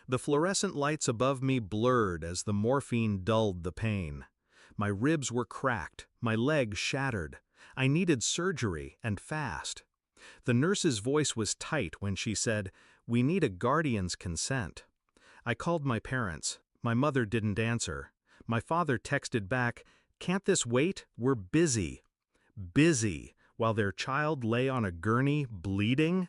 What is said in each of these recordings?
The fluorescent lights above me blurred as the morphine dulled the pain. My ribs were cracked, my leg shattered. I needed surgery, and fast. The nurse's voice was tight when she said, "We need a guardian's consent." I called my parents. My mother didn't answer. My father texted back, "Can't this wait? We're busy." Busy, while their child lay on a gurney, bleeding?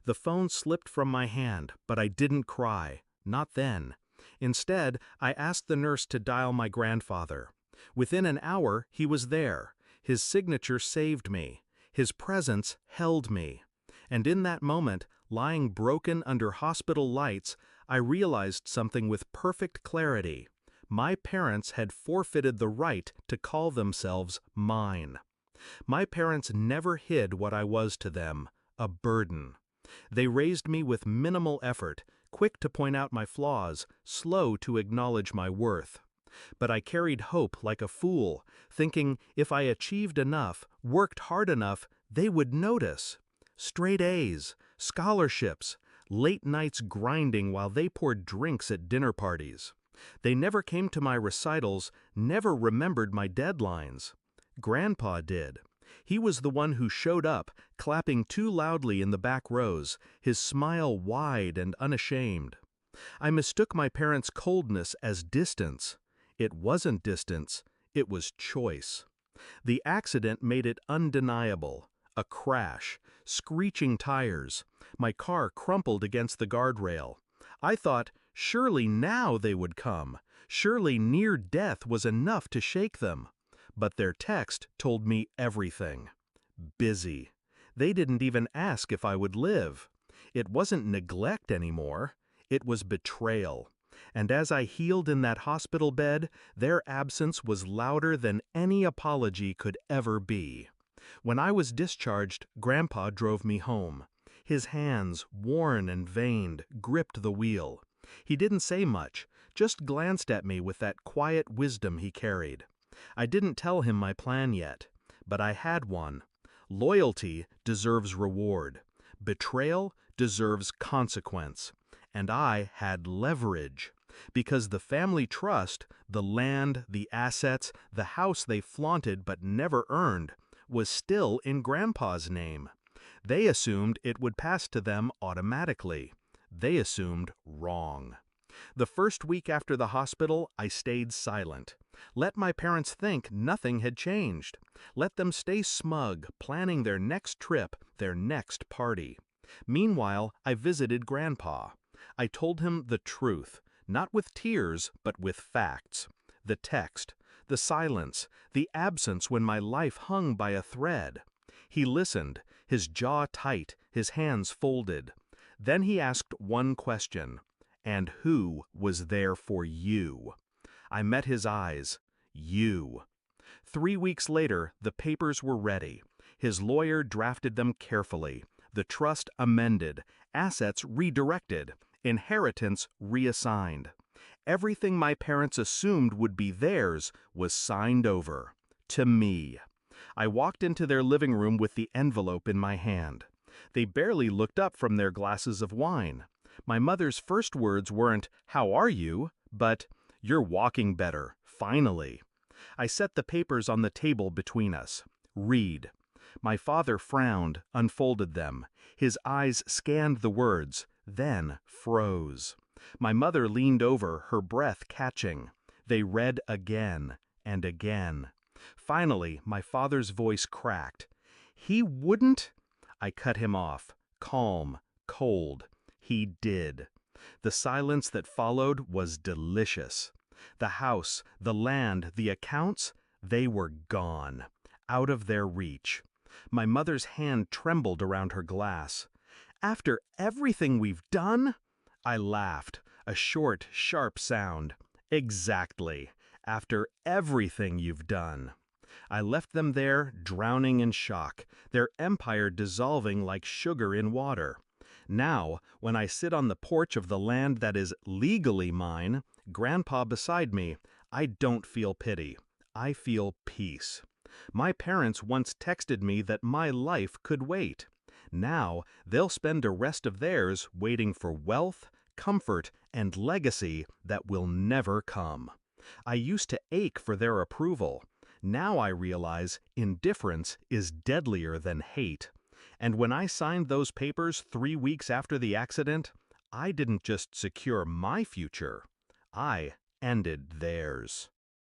The phone slipped from my hand, but I didn't cry. Not then. Instead, I asked the nurse to dial my grandfather. Within an hour, he was there. His signature saved me. His presence held me. And in that moment, lying broken under hospital lights, I realized something with perfect clarity. My parents had forfeited the right to call themselves mine. My parents never hid what I was to them, a burden. They raised me with minimal effort, quick to point out my flaws, slow to acknowledge my worth. But I carried hope like a fool, thinking if I achieved enough, worked hard enough, they would notice. Straight A's, scholarships, late nights grinding while they poured drinks at dinner parties. They never came to my recitals, never remembered my deadlines. Grandpa did. He was the one who showed up, clapping too loudly in the back rows, his smile wide and unashamed. I mistook my parents' coldness as distance. It wasn't distance, it was choice. The accident made it undeniable. A crash, screeching tires. My car crumpled against the guardrail. I thought, surely now they would come. Surely near death was enough to shake them. But their text told me everything. Busy. They didn't even ask if I would live. It wasn't neglect anymore. It was betrayal. And as I healed in that hospital bed, their absence was louder than any apology could ever be. When I was discharged, Grandpa drove me home. His hands, worn and veined, gripped the wheel. He didn't say much, just glanced at me with that quiet wisdom he carried. I didn't tell him my plan yet, but I had one. Loyalty deserves reward. Betrayal deserves consequence. And I had leverage. Because the family trust, the land, the assets, the house they flaunted but never earned, was still in Grandpa's name. They assumed it would pass to them automatically. They assumed wrong. The first week after the hospital, I stayed silent. Let my parents think nothing had changed. Let them stay smug, planning their next trip, their next party. Meanwhile, I visited Grandpa. I told him the truth, not with tears, but with facts. The text, the silence, the absence when my life hung by a thread. He listened, his jaw tight, his hands folded. Then he asked one question. And who was there for you? I met his eyes. You. 3 weeks later, the papers were ready. His lawyer drafted them carefully. The trust amended, assets redirected, inheritance reassigned. Everything my parents assumed would be theirs was signed over. To me. I walked into their living room with the envelope in my hand. They barely looked up from their glasses of wine. My mother's first words weren't, "How are you?" but, "You're walking better, finally." I set the papers on the table between us. Read. My father frowned, unfolded them. His eyes scanned the words, then froze. My mother leaned over, her breath catching. They read again and again. Finally, my father's voice cracked. "He wouldn't?" I cut him off, calm, cold. He did. The silence that followed was delicious. The house, the land, the accounts, they were gone, out of their reach. My mother's hand trembled around her glass. "After everything we've done?" I laughed, a short, sharp sound. "Exactly. After everything you've done." I left them there, drowning in shock, their empire dissolving like sugar in water. Now, when I sit on the porch of the land that is legally mine, Grandpa beside me, I don't feel pity. I feel peace. My parents once texted me that my life could wait. Now, they'll spend the rest of theirs waiting for wealth, comfort, and legacy that will never come. I used to ache for their approval. Now I realize indifference is deadlier than hate. And when I signed those papers 3 weeks after the accident, I didn't just secure my future, I ended theirs.